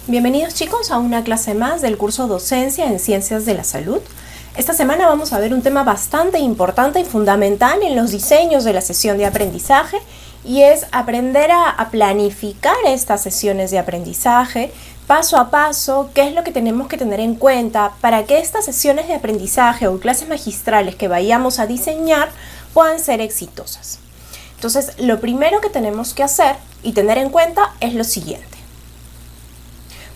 Bienvenidos chicos a una clase más del curso Docencia en Ciencias de la Salud. Esta semana vamos a ver un tema bastante importante y fundamental en los diseños de la sesión de aprendizaje y es aprender a planificar estas sesiones de aprendizaje paso a paso, qué es lo que tenemos que tener en cuenta para que estas sesiones de aprendizaje o clases magistrales que vayamos a diseñar puedan ser exitosas. Entonces, lo primero que tenemos que hacer y tener en cuenta es lo siguiente.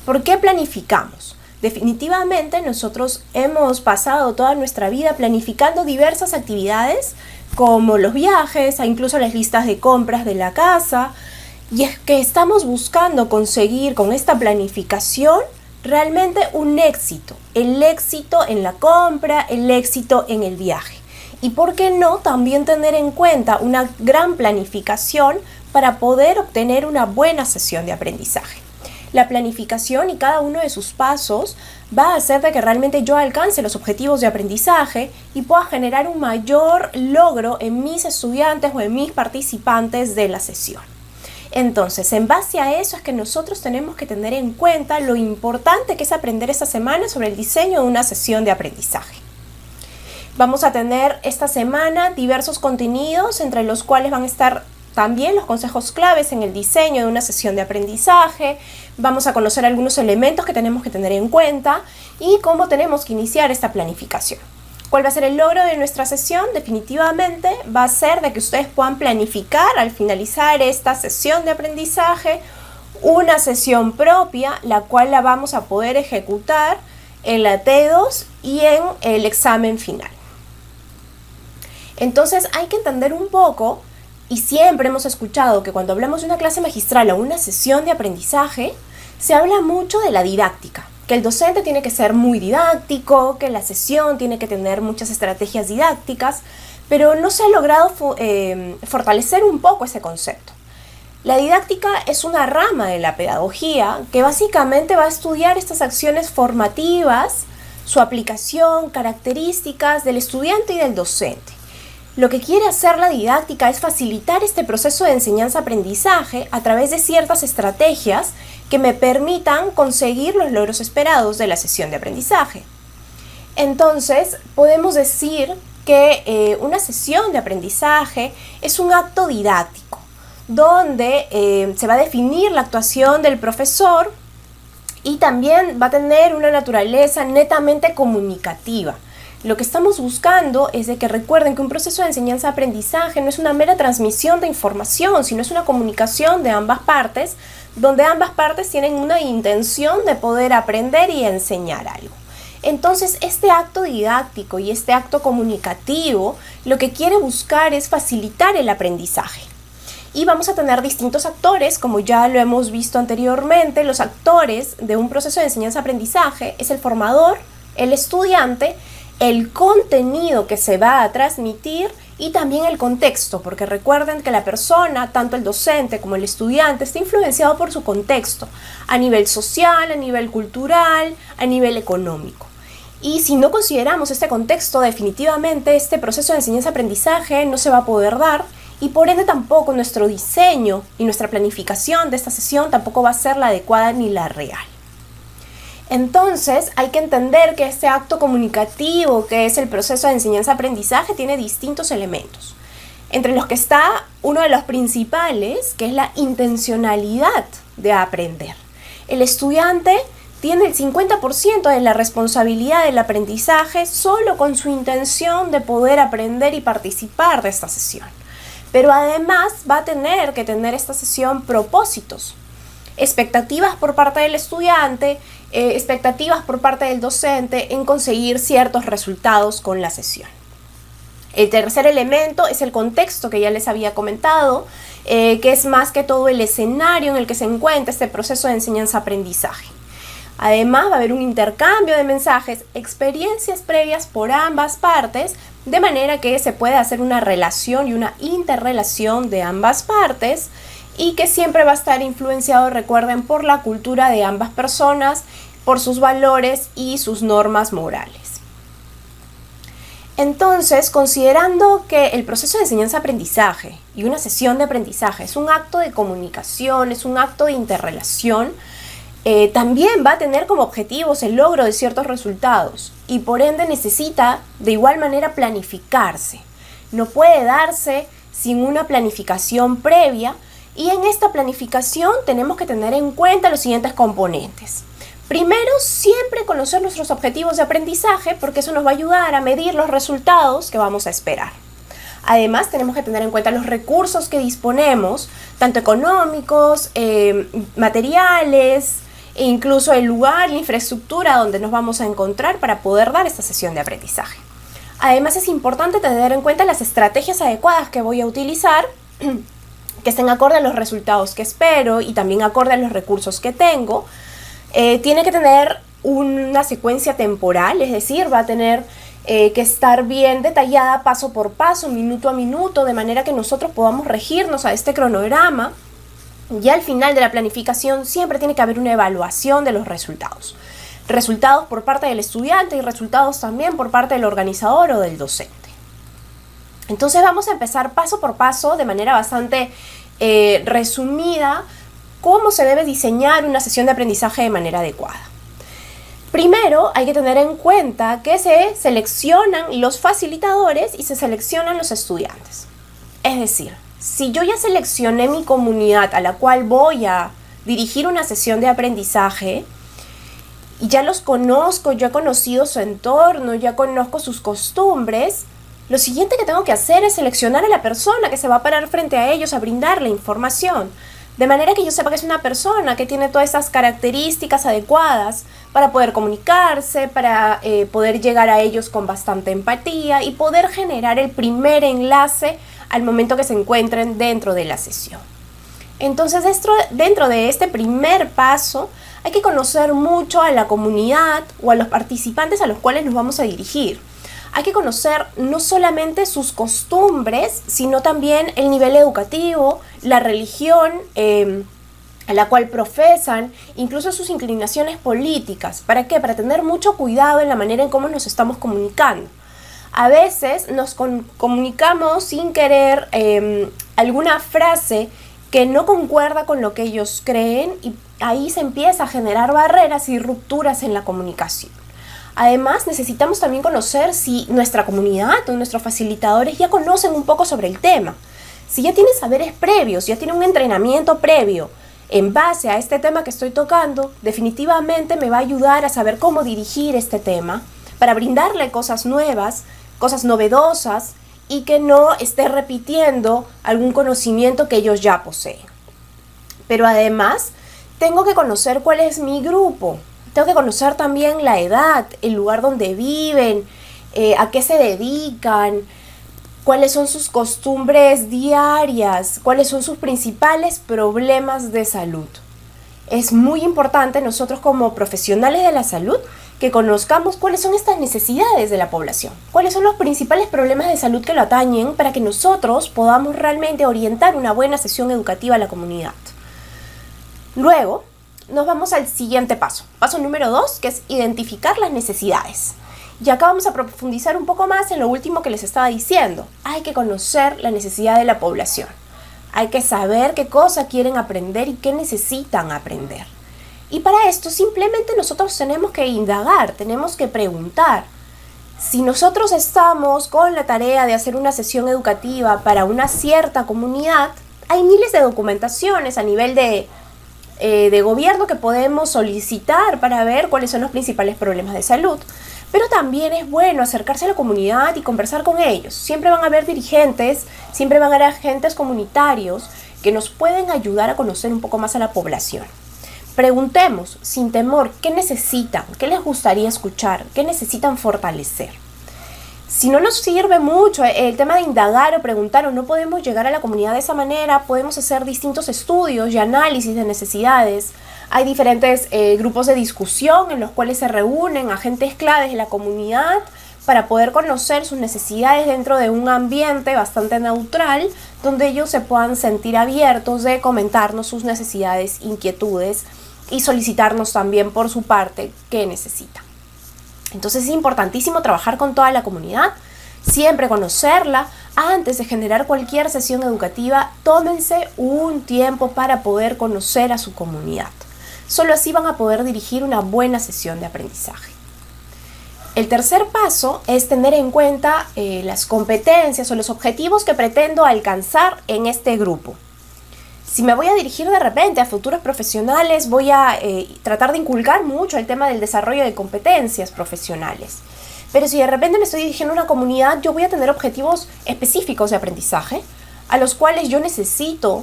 ¿Por qué planificamos? Definitivamente nosotros hemos pasado toda nuestra vida planificando diversas actividades como los viajes, incluso las listas de compras de la casa, y es que estamos buscando conseguir con esta planificación realmente un éxito, el éxito en la compra, el éxito en el viaje. Y por qué no también tener en cuenta una gran planificación para poder obtener una buena sesión de aprendizaje. La planificación y cada uno de sus pasos va a hacer de que realmente yo alcance los objetivos de aprendizaje y pueda generar un mayor logro en mis estudiantes o en mis participantes de la sesión. Entonces, en base a eso es que nosotros tenemos que tener en cuenta lo importante que es aprender esta semana sobre el diseño de una sesión de aprendizaje. Vamos a tener esta semana diversos contenidos entre los cuales van a estar también los consejos claves en el diseño de una sesión de aprendizaje. Vamos a conocer algunos elementos que tenemos que tener en cuenta y cómo tenemos que iniciar esta planificación. ¿Cuál va a ser el logro de nuestra sesión? Definitivamente va a ser de que ustedes puedan planificar al finalizar esta sesión de aprendizaje una sesión propia, la cual la vamos a poder ejecutar en la T2 y en el examen final. Entonces hay que entender un poco. Y siempre hemos escuchado que cuando hablamos de una clase magistral o una sesión de aprendizaje, se habla mucho de la didáctica, que el docente tiene que ser muy didáctico, que la sesión tiene que tener muchas estrategias didácticas, pero no se ha logrado fortalecer un poco ese concepto. La didáctica es una rama de la pedagogía que básicamente va a estudiar estas acciones formativas, su aplicación, características del estudiante y del docente. Lo que quiere hacer la didáctica es facilitar este proceso de enseñanza-aprendizaje a través de ciertas estrategias que me permitan conseguir los logros esperados de la sesión de aprendizaje. Entonces, podemos decir que una sesión de aprendizaje es un acto didáctico, donde se va a definir la actuación del profesor y también va a tener una naturaleza netamente comunicativa. Lo que estamos buscando es de que recuerden que un proceso de enseñanza-aprendizaje no es una mera transmisión de información, sino es una comunicación de ambas partes, donde ambas partes tienen una intención de poder aprender y enseñar algo. Entonces, este acto didáctico y este acto comunicativo lo que quiere buscar es facilitar el aprendizaje. Y vamos a tener distintos actores, como ya lo hemos visto anteriormente. Los actores de un proceso de enseñanza-aprendizaje es el formador, el estudiante, el contenido que se va a transmitir y también el contexto, porque recuerden que la persona, tanto el docente como el estudiante, está influenciado por su contexto, a nivel social, a nivel cultural, a nivel económico. Y si no consideramos este contexto, definitivamente este proceso de enseñanza-aprendizaje no se va a poder dar y por ende tampoco nuestro diseño y nuestra planificación de esta sesión tampoco va a ser la adecuada ni la real. Entonces, hay que entender que este acto comunicativo, que es el proceso de enseñanza-aprendizaje, tiene distintos elementos, entre los que está uno de los principales, que es la intencionalidad de aprender. El estudiante tiene el 50% de la responsabilidad del aprendizaje solo con su intención de poder aprender y participar de esta sesión. Pero además va a tener que tener esta sesión propósitos, expectativas por parte del estudiante, expectativas por parte del docente en conseguir ciertos resultados con la sesión. El tercer elemento es el contexto que ya les había comentado, que es más que todo el escenario en el que se encuentra este proceso de enseñanza-aprendizaje. Además va a haber un intercambio de mensajes, experiencias previas por ambas partes, de manera que se puede hacer una relación y una interrelación de ambas partes, y que siempre va a estar influenciado, recuerden, por la cultura de ambas personas, por sus valores y sus normas morales. Entonces, considerando que el proceso de enseñanza-aprendizaje y una sesión de aprendizaje es un acto de comunicación, es un acto de interrelación, también va a tener como objetivos el logro de ciertos resultados y por ende necesita de igual manera planificarse. No puede darse sin una planificación previa y en esta planificación tenemos que tener en cuenta los siguientes componentes. Primero, siempre conocer nuestros objetivos de aprendizaje porque eso nos va a ayudar a medir los resultados que vamos a esperar. Además, tenemos que tener en cuenta los recursos que disponemos, tanto económicos, materiales, e incluso el lugar, la infraestructura donde nos vamos a encontrar para poder dar esta sesión de aprendizaje. Además, es importante tener en cuenta las estrategias adecuadas que voy a utilizar, que estén acorde a los resultados que espero y también acorde a los recursos que tengo. Tiene que tener una secuencia temporal, es decir, va a tener que estar bien detallada paso por paso, minuto a minuto, de manera que nosotros podamos regirnos a este cronograma. Y al final de la planificación siempre tiene que haber una evaluación de los resultados. Resultados por parte del estudiante y resultados también por parte del organizador o del docente. Entonces vamos a empezar paso por paso, de manera bastante resumida, cómo se debe diseñar una sesión de aprendizaje de manera adecuada. Primero hay que tener en cuenta que se seleccionan los facilitadores y se seleccionan los estudiantes. Es decir, si yo ya seleccioné mi comunidad a la cual voy a dirigir una sesión de aprendizaje y ya los conozco, ya he conocido su entorno, ya conozco sus costumbres, lo siguiente que tengo que hacer es seleccionar a la persona que se va a parar frente a ellos a brindarle información. De manera que yo sepa que es una persona que tiene todas esas características adecuadas para poder comunicarse, para poder llegar a ellos con bastante empatía y poder generar el primer enlace al momento que se encuentren dentro de la sesión. Entonces, dentro de este primer paso, hay que conocer mucho a la comunidad o a los participantes a los cuales nos vamos a dirigir. Hay que conocer no solamente sus costumbres, sino también el nivel educativo, la religión a la cual profesan, incluso sus inclinaciones políticas. ¿Para qué? Para tener mucho cuidado en la manera en cómo nos estamos comunicando. A veces nos comunicamos sin querer alguna frase que no concuerda con lo que ellos creen y ahí se empieza a generar barreras y rupturas en la comunicación. Además, necesitamos también conocer si nuestra comunidad o nuestros facilitadores ya conocen un poco sobre el tema. Si ya tienen saberes previos, ya tienen un entrenamiento previo en base a este tema que estoy tocando, definitivamente me va a ayudar a saber cómo dirigir este tema para brindarle cosas nuevas, cosas novedosas y que no esté repitiendo algún conocimiento que ellos ya poseen. Pero además, tengo que conocer cuál es mi grupo. Tengo que conocer también la edad, el lugar donde viven, a qué se dedican, cuáles son sus costumbres diarias, cuáles son sus principales problemas de salud. Es muy importante nosotros como profesionales de la salud que conozcamos cuáles son estas necesidades de la población, cuáles son los principales problemas de salud que lo atañen para que nosotros podamos realmente orientar una buena sesión educativa a la comunidad. Luego, nos vamos al siguiente paso. Paso número 2, que es identificar las necesidades. Y acá vamos a profundizar un poco más en lo último que les estaba diciendo. Hay que conocer la necesidad de la población. Hay que saber qué cosa quieren aprender y qué necesitan aprender. Y para esto simplemente nosotros tenemos que indagar, tenemos que preguntar. Si nosotros estamos con la tarea de hacer una sesión educativa para una cierta comunidad, hay miles de documentaciones a nivel de gobierno que podemos solicitar para ver cuáles son los principales problemas de salud. Pero también es bueno acercarse a la comunidad y conversar con ellos. Siempre van a haber dirigentes, siempre van a haber agentes comunitarios que nos pueden ayudar a conocer un poco más a la población. Preguntemos sin temor qué necesitan, qué les gustaría escuchar, qué necesitan fortalecer. Si no nos sirve mucho el tema de indagar o preguntar o no podemos llegar a la comunidad de esa manera, podemos hacer distintos estudios y análisis de necesidades. Hay diferentes grupos de discusión en los cuales se reúnen agentes claves de la comunidad para poder conocer sus necesidades dentro de un ambiente bastante neutral, donde ellos se puedan sentir abiertos de comentarnos sus necesidades, inquietudes y solicitarnos también por su parte qué necesitan. Entonces es importantísimo trabajar con toda la comunidad, siempre conocerla. Antes de generar cualquier sesión educativa, tómense un tiempo para poder conocer a su comunidad. Solo así van a poder dirigir una buena sesión de aprendizaje. El tercer paso es tener en cuenta las competencias o los objetivos que pretendo alcanzar en este grupo. Si me voy a dirigir de repente a futuros profesionales, voy a tratar de inculcar mucho el tema del desarrollo de competencias profesionales. Pero si de repente me estoy dirigiendo a una comunidad, yo voy a tener objetivos específicos de aprendizaje, a los cuales yo necesito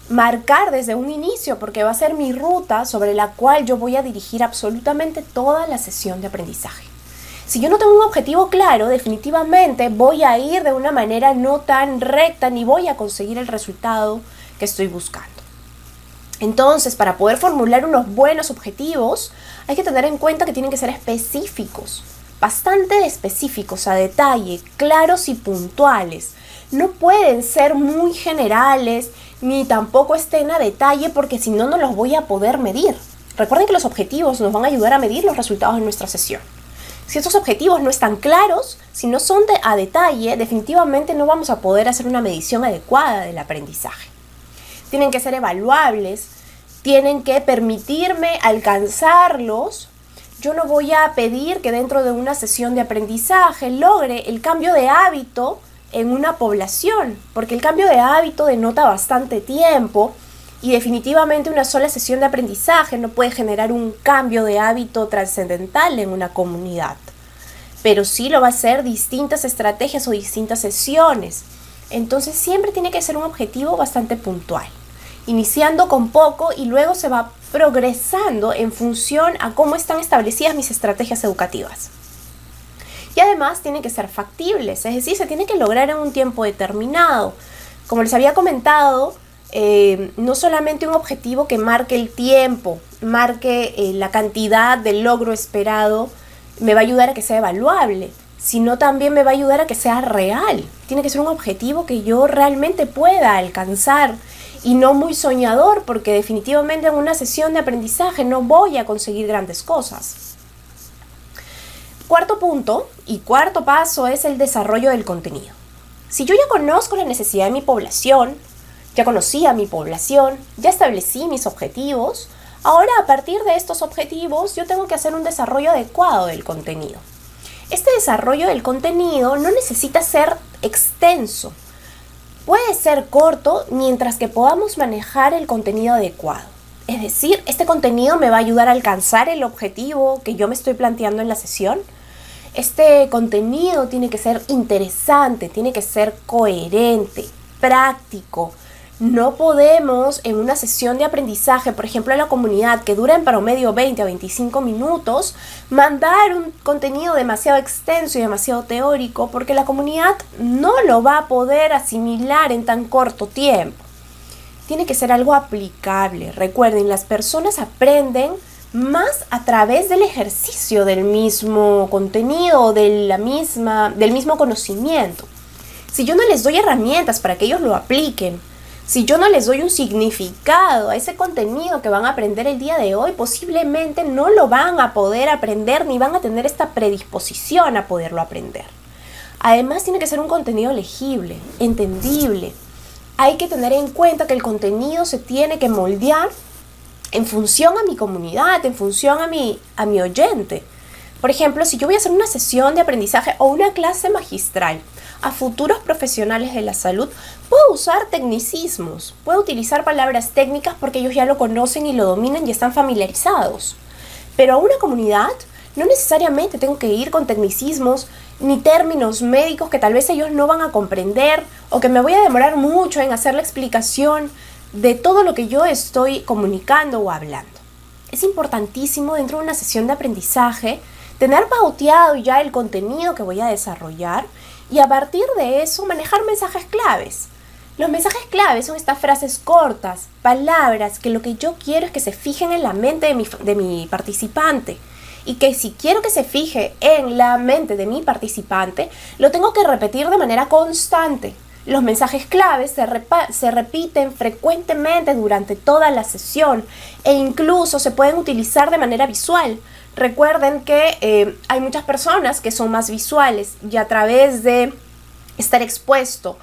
marcar desde un inicio, porque va a ser mi ruta sobre la cual yo voy a dirigir absolutamente toda la sesión de aprendizaje. Si yo no tengo un objetivo claro, definitivamente voy a ir de una manera no tan recta ni voy a conseguir el resultado que estoy buscando. Entonces, para poder formular unos buenos objetivos, hay que tener en cuenta que tienen que ser específicos, bastante específicos, a detalle, claros y puntuales. No pueden ser muy generales, ni tampoco estén a detalle, porque si no, no los voy a poder medir. Recuerden que los objetivos nos van a ayudar a medir los resultados de nuestra sesión. Si estos objetivos no están claros, si no son a detalle, definitivamente no vamos a poder hacer una medición adecuada del aprendizaje. Tienen que ser evaluables, tienen que permitirme alcanzarlos. Yo no voy a pedir que dentro de una sesión de aprendizaje logre el cambio de hábito en una población, porque el cambio de hábito denota bastante tiempo y definitivamente una sola sesión de aprendizaje no puede generar un cambio de hábito trascendental en una comunidad. Pero sí lo va a hacer distintas estrategias o distintas sesiones. Entonces siempre tiene que ser un objetivo bastante puntual, iniciando con poco y luego se va progresando en función a cómo están establecidas mis estrategias educativas. Y además tienen que ser factibles, es decir, se tiene que lograr en un tiempo determinado. Como les había comentado, no solamente un objetivo que marque el tiempo, marque la cantidad del logro esperado, me va a ayudar a que sea evaluable, sino también me va a ayudar a que sea real. Tiene que ser un objetivo que yo realmente pueda alcanzar y no muy soñador, porque definitivamente en una sesión de aprendizaje no voy a conseguir grandes cosas. Cuarto punto y cuarto paso es el desarrollo del contenido. Si yo ya conozco la necesidad de mi población, ya conocí a mi población, ya establecí mis objetivos, ahora a partir de estos objetivos yo tengo que hacer un desarrollo adecuado del contenido. Este desarrollo del contenido no necesita ser extenso, puede ser corto mientras que podamos manejar el contenido adecuado. Es decir, este contenido me va a ayudar a alcanzar el objetivo que yo me estoy planteando en la sesión. Este contenido tiene que ser interesante, tiene que ser coherente, práctico. No podemos en una sesión de aprendizaje, por ejemplo en la comunidad, que dura en promedio 20 a 25 minutos, mandar un contenido demasiado extenso y demasiado teórico, porque la comunidad no lo va a poder asimilar en tan corto tiempo. Tiene que ser algo aplicable. Recuerden, las personas aprenden más a través del ejercicio del mismo contenido, del mismo conocimiento. Si yo no les doy herramientas para que ellos lo apliquen, si yo no les doy un significado a ese contenido que van a aprender el día de hoy, posiblemente no lo van a poder aprender ni van a tener esta predisposición a poderlo aprender. Además, tiene que ser un contenido legible, entendible. Hay que tener en cuenta que el contenido se tiene que moldear en función a mi comunidad, en función a mi oyente. Por ejemplo, si yo voy a hacer una sesión de aprendizaje o una clase magistral a futuros profesionales de la salud, puedo usar tecnicismos, puedo utilizar palabras técnicas porque ellos ya lo conocen y lo dominan y están familiarizados. Pero a una comunidad no necesariamente tengo que ir con tecnicismos ni términos médicos que tal vez ellos no van a comprender o que me voy a demorar mucho en hacer la explicación de todo lo que yo estoy comunicando o hablando. Es importantísimo dentro de una sesión de aprendizaje tener pauteado ya el contenido que voy a desarrollar y a partir de eso manejar mensajes claves. Los mensajes claves son estas frases cortas, palabras que lo que yo quiero es que se fijen en la mente de mi participante y que si quiero que se fije en la mente de mi participante, lo tengo que repetir de manera constante. Los mensajes claves se repiten frecuentemente durante toda la sesión e incluso se pueden utilizar de manera visual. Recuerden que hay muchas personas que son más visuales y a través de estar expuesto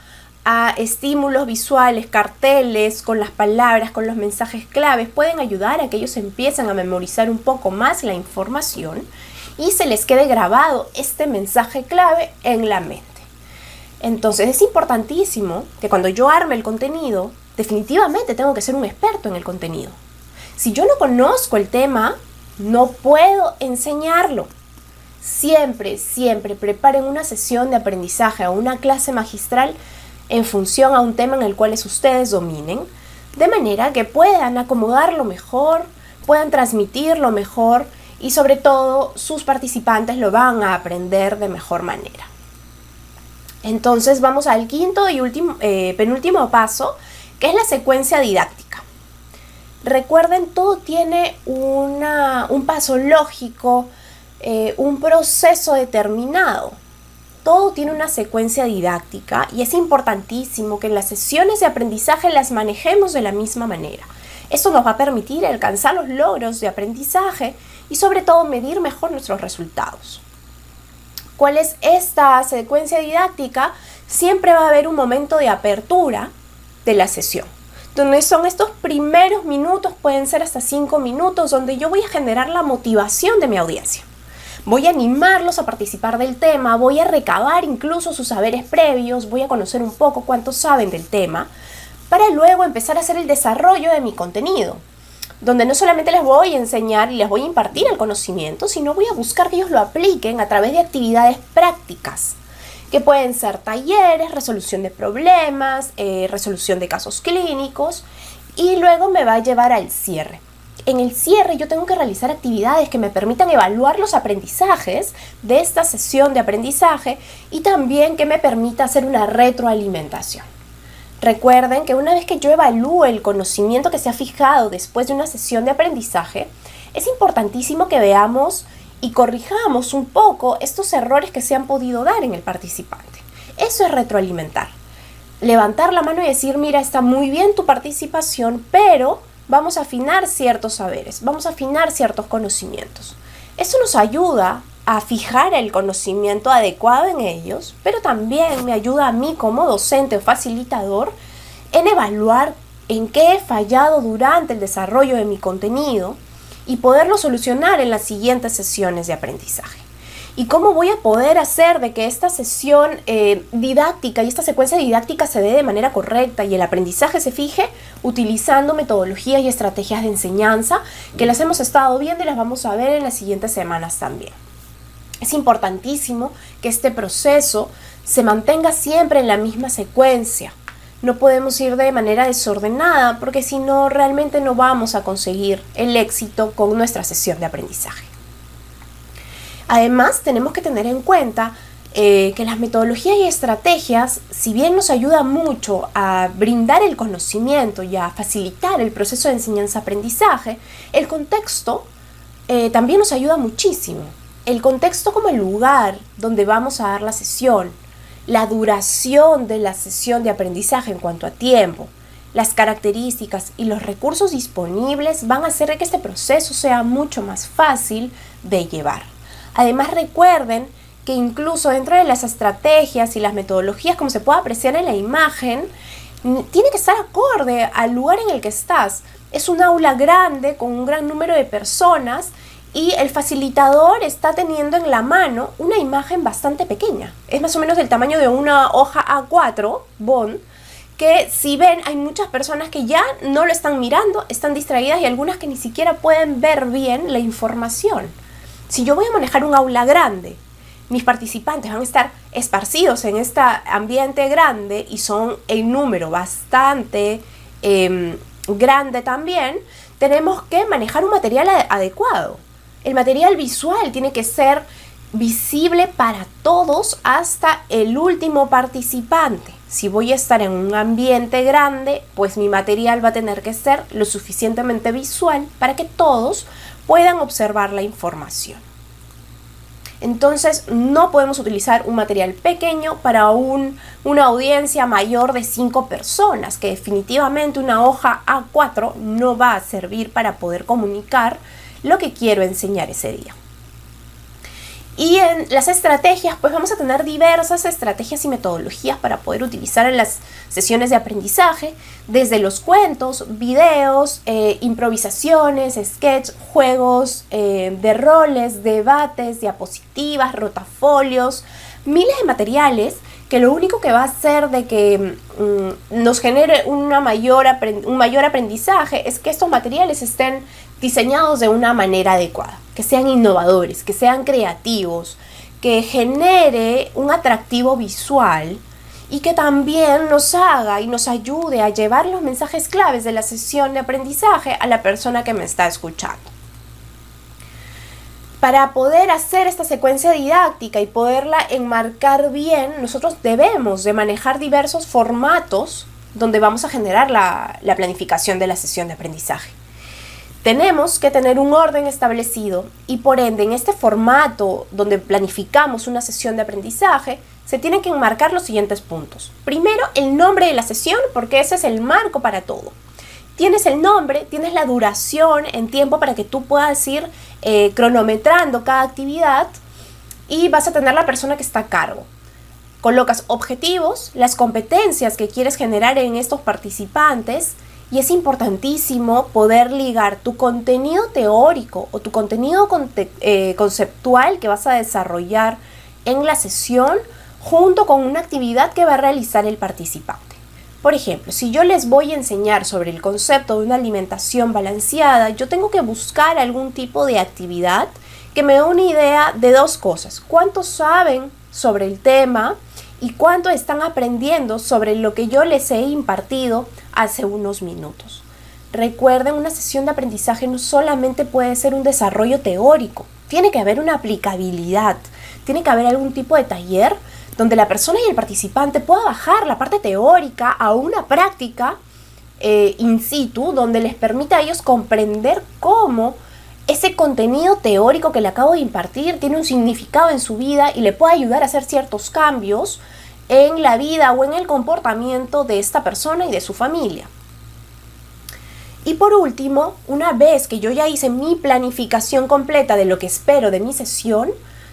a estímulos visuales, carteles, con las palabras, con los mensajes claves, pueden ayudar a que ellos empiecen a memorizar un poco más la información y se les quede grabado este mensaje clave en la mente. Entonces es importantísimo que cuando yo arme el contenido, definitivamente tengo que ser un experto en el contenido. Si yo no conozco el tema, no puedo enseñarlo. Siempre preparen una sesión de aprendizaje o una clase magistral en función a un tema en el cual ustedes dominen, de manera que puedan acomodarlo mejor, puedan transmitirlo mejor y sobre todo sus participantes lo van a aprender de mejor manera. Entonces vamos al quinto y penúltimo paso, que es la secuencia didáctica. Recuerden, todo tiene un paso lógico, un proceso determinado. Todo tiene una secuencia didáctica y es importantísimo que en las sesiones de aprendizaje las manejemos de la misma manera. Esto nos va a permitir alcanzar los logros de aprendizaje y sobre todo medir mejor nuestros resultados. ¿Cuál es esta secuencia didáctica? Siempre va a haber un momento de apertura de la sesión, donde son estos primeros minutos, pueden ser hasta 5 minutos, donde yo voy a generar la motivación de mi audiencia. Voy a animarlos a participar del tema, voy a recabar incluso sus saberes previos, voy a conocer un poco cuánto saben del tema, para luego empezar a hacer el desarrollo de mi contenido, donde no solamente les voy a enseñar y les voy a impartir el conocimiento, sino voy a buscar que ellos lo apliquen a través de actividades prácticas, que pueden ser talleres, resolución de problemas, resolución de casos clínicos, y luego me va a llevar al cierre. En el cierre yo tengo que realizar actividades que me permitan evaluar los aprendizajes de esta sesión de aprendizaje y también que me permita hacer una retroalimentación. Recuerden que una vez que yo evalúe el conocimiento que se ha fijado después de una sesión de aprendizaje, es importantísimo que veamos y corrijamos un poco estos errores que se han podido dar en el participante. Eso es retroalimentar. Levantar la mano y decir, mira, está muy bien tu participación, pero vamos a afinar ciertos saberes, vamos a afinar ciertos conocimientos. Eso nos ayuda a fijar el conocimiento adecuado en ellos, pero también me ayuda a mí como docente o facilitador en evaluar en qué he fallado durante el desarrollo de mi contenido y poderlo solucionar en las siguientes sesiones de aprendizaje. ¿Y cómo voy a poder hacer de que esta sesión didáctica y esta secuencia didáctica se dé de manera correcta y el aprendizaje se fije? Utilizando metodologías y estrategias de enseñanza que las hemos estado viendo y las vamos a ver en las siguientes semanas también. Es importantísimo que este proceso se mantenga siempre en la misma secuencia. No podemos ir de manera desordenada porque si no, realmente no vamos a conseguir el éxito con nuestra sesión de aprendizaje. Además, tenemos que tener en cuenta que las metodologías y estrategias, si bien nos ayudan mucho a brindar el conocimiento y a facilitar el proceso de enseñanza-aprendizaje, el contexto también nos ayuda muchísimo. El contexto como el lugar donde vamos a dar la sesión, la duración de la sesión de aprendizaje en cuanto a tiempo, las características y los recursos disponibles van a hacer que este proceso sea mucho más fácil de llevar. Además, recuerden que incluso dentro de las estrategias y las metodologías, como se puede apreciar en la imagen, tiene que estar acorde al lugar en el que estás. Es un aula grande con un gran número de personas y el facilitador está teniendo en la mano una imagen bastante pequeña. Es más o menos del tamaño de una hoja A4, bond, que si ven hay muchas personas que ya no lo están mirando, están distraídas y algunas que ni siquiera pueden ver bien la información. Si yo voy a manejar un aula grande, mis participantes van a estar esparcidos en este ambiente grande y son en número bastante grande también, tenemos que manejar un material adecuado. El material visual tiene que ser visible para todos hasta el último participante. Si voy a estar en un ambiente grande, pues mi material va a tener que ser lo suficientemente visual para que todos puedan observar la información. Entonces, no podemos utilizar un material pequeño para una audiencia mayor de 5 personas, que definitivamente una hoja A4 no va a servir para poder comunicar lo que quiero enseñar ese día. Y en las estrategias, pues vamos a tener diversas estrategias y metodologías para poder utilizar en las sesiones de aprendizaje, desde los cuentos, videos, improvisaciones, sketch, juegos de roles, debates, diapositivas, rotafolios, miles de materiales que lo único que va a hacer de que nos genere un mayor aprendizaje es que estos materiales estén diseñados de una manera adecuada, que sean innovadores, que sean creativos, que genere un atractivo visual y que también nos haga y nos ayude a llevar los mensajes claves de la sesión de aprendizaje a la persona que me está escuchando. Para poder hacer esta secuencia didáctica y poderla enmarcar bien, nosotros debemos de manejar diversos formatos donde vamos a generar la planificación de la sesión de aprendizaje. Tenemos que tener un orden establecido y por ende en este formato donde planificamos una sesión de aprendizaje se tienen que enmarcar los siguientes puntos. Primero, el nombre de la sesión, porque ese es el marco para todo. Tienes el nombre, tienes la duración en tiempo para que tú puedas ir cronometrando cada actividad y vas a tener la persona que está a cargo. Colocas objetivos, las competencias que quieres generar en estos participantes y es importantísimo poder ligar tu contenido teórico o tu contenido conceptual que vas a desarrollar en la sesión junto con una actividad que va a realizar el participante. Por ejemplo, si yo les voy a enseñar sobre el concepto de una alimentación balanceada, yo tengo que buscar algún tipo de actividad que me dé una idea de dos cosas. ¿Cuánto saben sobre el tema y cuánto están aprendiendo sobre lo que yo les he impartido hace unos minutos? Recuerden, una sesión de aprendizaje no solamente puede ser un desarrollo teórico, tiene que haber una aplicabilidad, tiene que haber algún tipo de taller donde la persona y el participante pueda bajar la parte teórica a una práctica in situ, donde les permita a ellos comprender cómo ese contenido teórico que le acabo de impartir tiene un significado en su vida y le puede ayudar a hacer ciertos cambios en la vida o en el comportamiento de esta persona y de su familia. Y por último, una vez que yo ya hice mi planificación completa de lo que espero de mi sesión,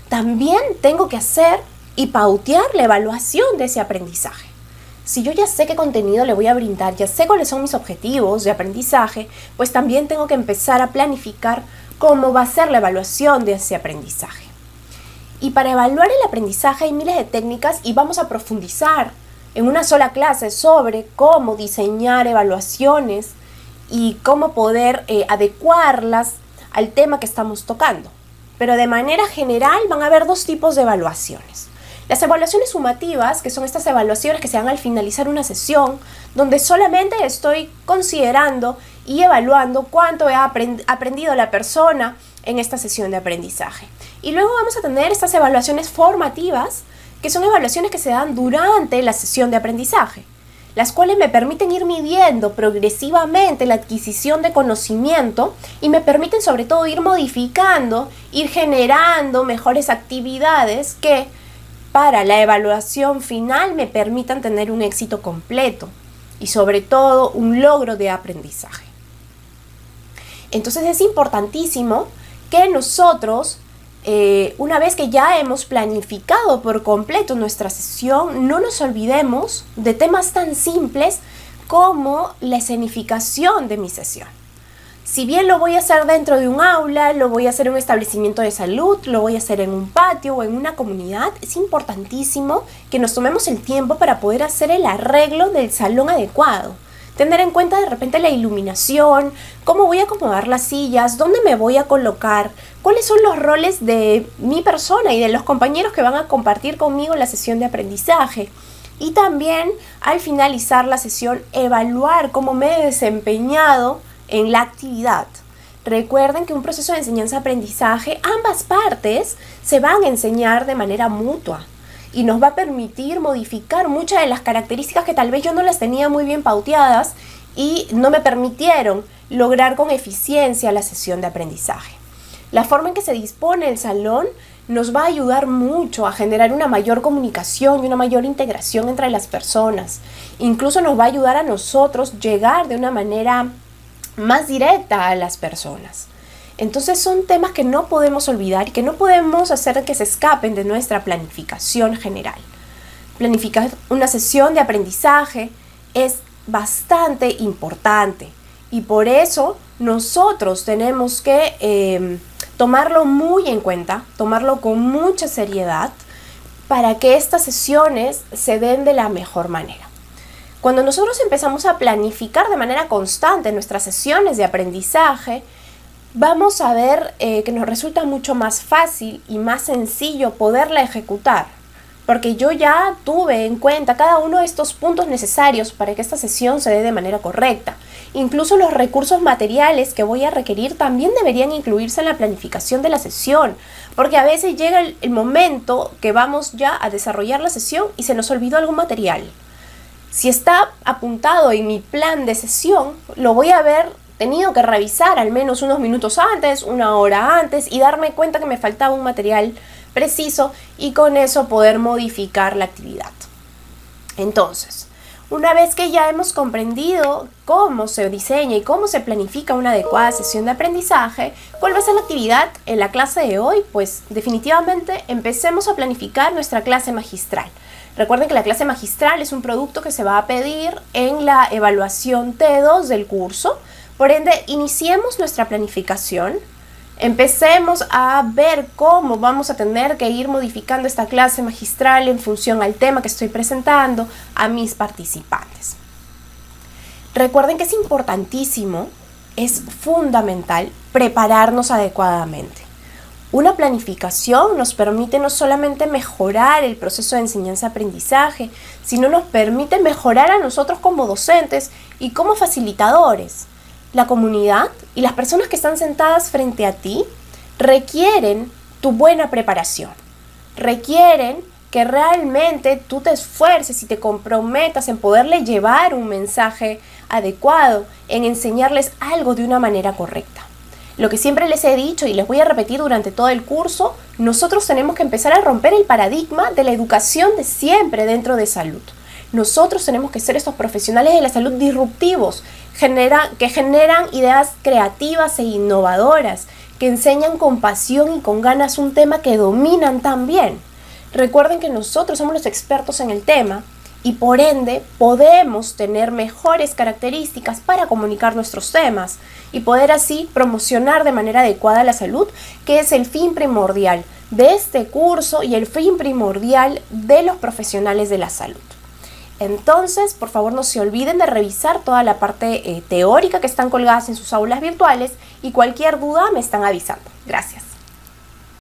también tengo que hacer y pautear la evaluación de ese aprendizaje. Si yo ya sé qué contenido le voy a brindar, ya sé cuáles son mis objetivos de aprendizaje, pues también tengo que empezar a planificar cómo va a ser la evaluación de ese aprendizaje. Y para evaluar el aprendizaje hay miles de técnicas y vamos a profundizar en una sola clase sobre cómo diseñar evaluaciones y cómo poder adecuarlas al tema que estamos tocando. Pero de manera general van a haber dos tipos de evaluaciones. Las evaluaciones sumativas, que son estas evaluaciones que se dan al finalizar una sesión, donde solamente estoy considerando y evaluando cuánto ha aprendido la persona en esta sesión de aprendizaje. Y luego vamos a tener estas evaluaciones formativas, que son evaluaciones que se dan durante la sesión de aprendizaje, las cuales me permiten ir midiendo progresivamente la adquisición de conocimiento y me permiten sobre todo ir modificando, ir generando mejores actividades que para la evaluación final me permitan tener un éxito completo y sobre todo un logro de aprendizaje. Entonces es importantísimo que nosotros, una vez que ya hemos planificado por completo nuestra sesión, no nos olvidemos de temas tan simples como la escenificación de mi sesión. Si bien lo voy a hacer dentro de un aula, lo voy a hacer en un establecimiento de salud, lo voy a hacer en un patio o en una comunidad, es importantísimo que nos tomemos el tiempo para poder hacer el arreglo del salón adecuado. Tener en cuenta de repente la iluminación, cómo voy a acomodar las sillas, dónde me voy a colocar, cuáles son los roles de mi persona y de los compañeros que van a compartir conmigo la sesión de aprendizaje. Y también al finalizar la sesión, evaluar cómo me he desempeñado en la actividad. Recuerden que un proceso de enseñanza-aprendizaje, ambas partes se van a enseñar de manera mutua y nos va a permitir modificar muchas de las características que tal vez yo no las tenía muy bien pauteadas y no me permitieron lograr con eficiencia la sesión de aprendizaje. La forma en que se dispone el salón nos va a ayudar mucho a generar una mayor comunicación y una mayor integración entre las personas. Incluso nos va a ayudar a nosotros llegar de una manera más directa a las personas. Entonces son temas que no podemos olvidar y que no podemos hacer que se escapen de nuestra planificación general. Planificar una sesión de aprendizaje es bastante importante y por eso nosotros tenemos que tomarlo muy en cuenta, tomarlo con mucha seriedad para que estas sesiones se den de la mejor manera. Cuando nosotros empezamos a planificar de manera constante nuestras sesiones de aprendizaje, vamos a ver que nos resulta mucho más fácil y más sencillo poderla ejecutar, porque yo ya tuve en cuenta cada uno de estos puntos necesarios para que esta sesión se dé de manera correcta. Incluso los recursos materiales que voy a requerir también deberían incluirse en la planificación de la sesión, porque a veces llega el momento que vamos ya a desarrollar la sesión y se nos olvidó algún material. Si está apuntado en mi plan de sesión, lo voy a haber tenido que revisar al menos unos minutos antes, una hora antes y darme cuenta que me faltaba un material preciso y con eso poder modificar la actividad. Entonces, una vez que ya hemos comprendido cómo se diseña y cómo se planifica una adecuada sesión de aprendizaje, ¿cuál va a ser la actividad en la clase de hoy? Pues definitivamente empecemos a planificar nuestra clase magistral. Recuerden que la clase magistral es un producto que se va a pedir en la evaluación T2 del curso. Por ende, iniciemos nuestra planificación. Empecemos a ver cómo vamos a tener que ir modificando esta clase magistral en función al tema que estoy presentando a mis participantes. Recuerden que es importantísimo, es fundamental prepararnos adecuadamente. Una planificación nos permite no solamente mejorar el proceso de enseñanza-aprendizaje, sino nos permite mejorar a nosotros como docentes y como facilitadores. La comunidad y las personas que están sentadas frente a ti requieren tu buena preparación, requieren que realmente tú te esfuerces y te comprometas en poderle llevar un mensaje adecuado, en enseñarles algo de una manera correcta. Lo que siempre les he dicho y les voy a repetir durante todo el curso, nosotros tenemos que empezar a romper el paradigma de la educación de siempre dentro de salud. Nosotros tenemos que ser estos profesionales de la salud disruptivos, que generan ideas creativas e innovadoras, que enseñan con pasión y con ganas un tema que dominan tan bien. Recuerden que nosotros somos los expertos en el tema y por ende podemos tener mejores características para comunicar nuestros temas y poder así promocionar de manera adecuada la salud, que es el fin primordial de este curso y el fin primordial de los profesionales de la salud. Entonces, por favor, no se olviden de revisar toda la parte teórica que están colgadas en sus aulas virtuales y cualquier duda me están avisando. Gracias.